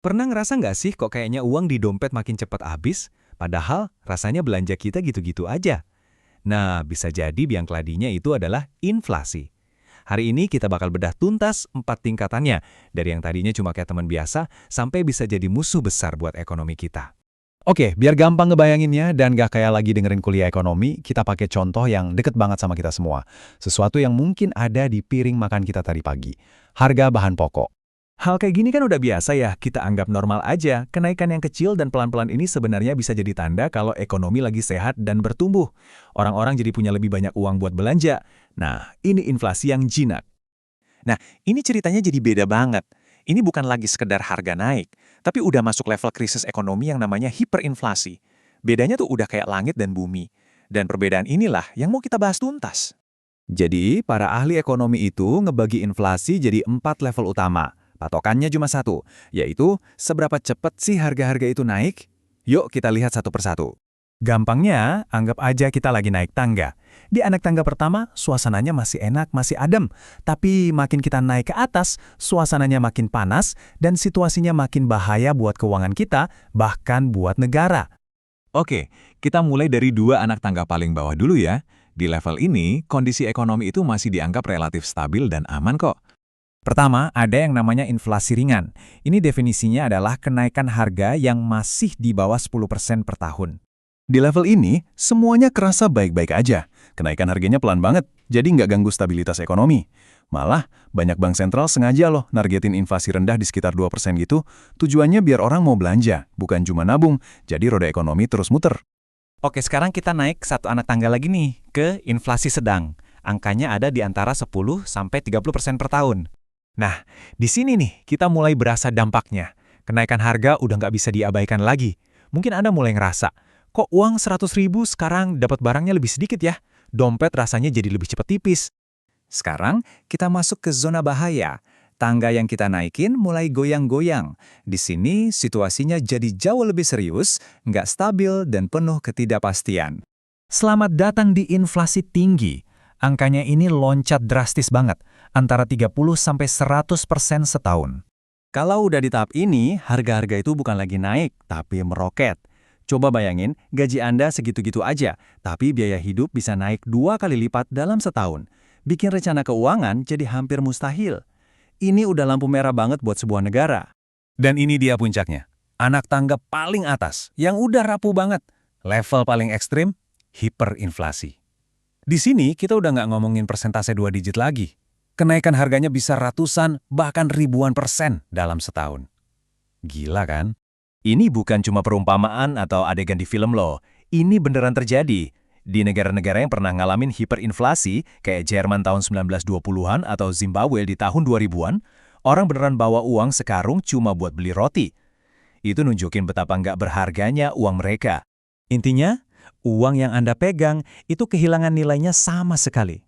Pernah ngerasa nggak sih kok kayaknya uang di dompet makin cepat habis, padahal rasanya belanja kita gitu-gitu aja? Nah, bisa jadi biang keladinya itu adalah inflasi. Hari ini kita bakal bedah tuntas 4 tingkatannya, dari yang tadinya cuma kayak teman biasa, sampai bisa jadi musuh besar buat ekonomi kita. Oke, biar gampang ngebayanginnya dan gak kayak lagi dengerin kuliah ekonomi, kita pakai contoh yang deket banget sama kita semua. Sesuatu yang mungkin ada di piring makan kita tadi pagi. Harga bahan pokok. Hal kayak gini kan udah biasa ya, kita anggap normal aja. Kenaikan yang kecil dan pelan-pelan ini sebenarnya bisa jadi tanda kalau ekonomi lagi sehat dan bertumbuh. Orang-orang jadi punya lebih banyak uang buat belanja. Nah, ini inflasi yang jinak. Nah, ini ceritanya jadi beda banget. Ini bukan lagi sekedar harga naik, tapi udah masuk level krisis ekonomi yang namanya hiperinflasi. Bedanya tuh udah kayak langit dan bumi. Dan perbedaan inilah yang mau kita bahas tuntas. Jadi, para ahli ekonomi itu ngebagi inflasi jadi 4 level utama. Patokannya cuma satu, yaitu seberapa cepat sih harga-harga itu naik? Yuk kita lihat satu persatu. Gampangnya, anggap aja kita lagi naik tangga. Di anak tangga pertama, suasananya masih enak, masih adem. Tapi makin kita naik ke atas, suasananya makin panas, dan situasinya makin bahaya buat keuangan kita, bahkan buat negara. Oke, kita mulai dari 2 anak tangga paling bawah dulu ya. Di level ini, kondisi ekonomi itu masih dianggap relatif stabil dan aman kok. Pertama, ada yang namanya inflasi ringan. Ini definisinya adalah kenaikan harga yang masih di bawah 10% per tahun. Di level ini, semuanya kerasa baik-baik aja. Kenaikan harganya pelan banget, jadi nggak ganggu stabilitas ekonomi. Malah, banyak bank sentral sengaja loh nargetin inflasi rendah di sekitar 2% gitu. Tujuannya biar orang mau belanja, bukan cuma nabung, jadi roda ekonomi terus muter. Oke, sekarang kita naik satu anak tangga lagi nih, ke inflasi sedang. Angkanya ada di antara 10-30% per tahun. Nah, di sini nih kita mulai berasa dampaknya. Kenaikan harga udah nggak bisa diabaikan lagi. Mungkin Anda mulai ngerasa, kok uang 100.000 sekarang dapat barangnya lebih sedikit ya? Dompet rasanya jadi lebih cepat tipis. Sekarang kita masuk ke zona bahaya. Tangga yang kita naikin mulai goyang-goyang. Di sini situasinya jadi jauh lebih serius, nggak stabil dan penuh ketidakpastian. Selamat datang di inflasi tinggi. Angkanya ini loncat drastis banget, antara 30-100% setahun. Kalau udah di tahap ini, harga-harga itu bukan lagi naik, tapi meroket. Coba bayangin, gaji Anda segitu-gitu aja, tapi biaya hidup bisa naik 2 kali lipat dalam setahun. Bikin rencana keuangan jadi hampir mustahil. Ini udah lampu merah banget buat sebuah negara. Dan ini dia puncaknya. Anak tangga paling atas, yang udah rapuh banget. Level paling ekstrim, hiperinflasi. Di sini kita udah nggak ngomongin persentase 2 digit lagi. Kenaikan harganya bisa ratusan, bahkan ribuan persen dalam setahun. Gila kan? Ini bukan cuma perumpamaan atau adegan di film loh. Ini beneran terjadi. Di negara-negara yang pernah ngalamin hiperinflasi, kayak Jerman tahun 1920-an atau Zimbabwe di tahun 2000-an, orang beneran bawa uang sekarung cuma buat beli roti. Itu nunjukin betapa nggak berharganya uang mereka. Intinya, uang yang Anda pegang itu kehilangan nilainya sama sekali.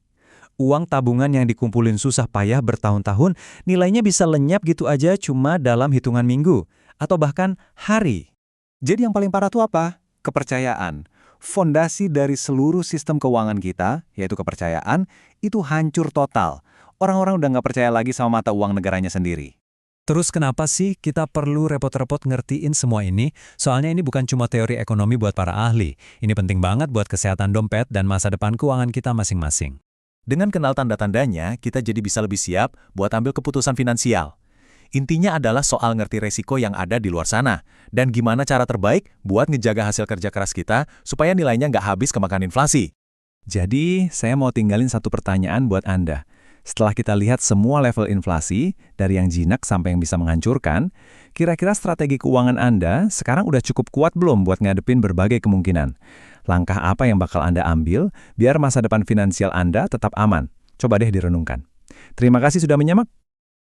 Uang tabungan yang dikumpulin susah payah bertahun-tahun, nilainya bisa lenyap gitu aja cuma dalam hitungan minggu, atau bahkan hari. Jadi yang paling parah tuh apa? Kepercayaan. Fondasi dari seluruh sistem keuangan kita, yaitu kepercayaan, itu hancur total. Orang-orang udah nggak percaya lagi sama mata uang negaranya sendiri. Terus kenapa sih kita perlu repot-repot ngertiin semua ini? Soalnya ini bukan cuma teori ekonomi buat para ahli. Ini penting banget buat kesehatan dompet dan masa depan keuangan kita masing-masing. Dengan kenal tanda-tandanya, kita jadi bisa lebih siap buat ambil keputusan finansial. Intinya adalah soal ngerti resiko yang ada di luar sana, dan gimana cara terbaik buat ngejaga hasil kerja keras kita supaya nilainya nggak habis kemakan inflasi. Jadi, saya mau tinggalin satu pertanyaan buat Anda. Setelah kita lihat semua level inflasi, dari yang jinak sampai yang bisa menghancurkan, kira-kira strategi keuangan Anda sekarang udah cukup kuat belum buat ngadepin berbagai kemungkinan? Langkah apa yang bakal Anda ambil biar masa depan finansial Anda tetap aman? Coba deh direnungkan. Terima kasih sudah menyimak.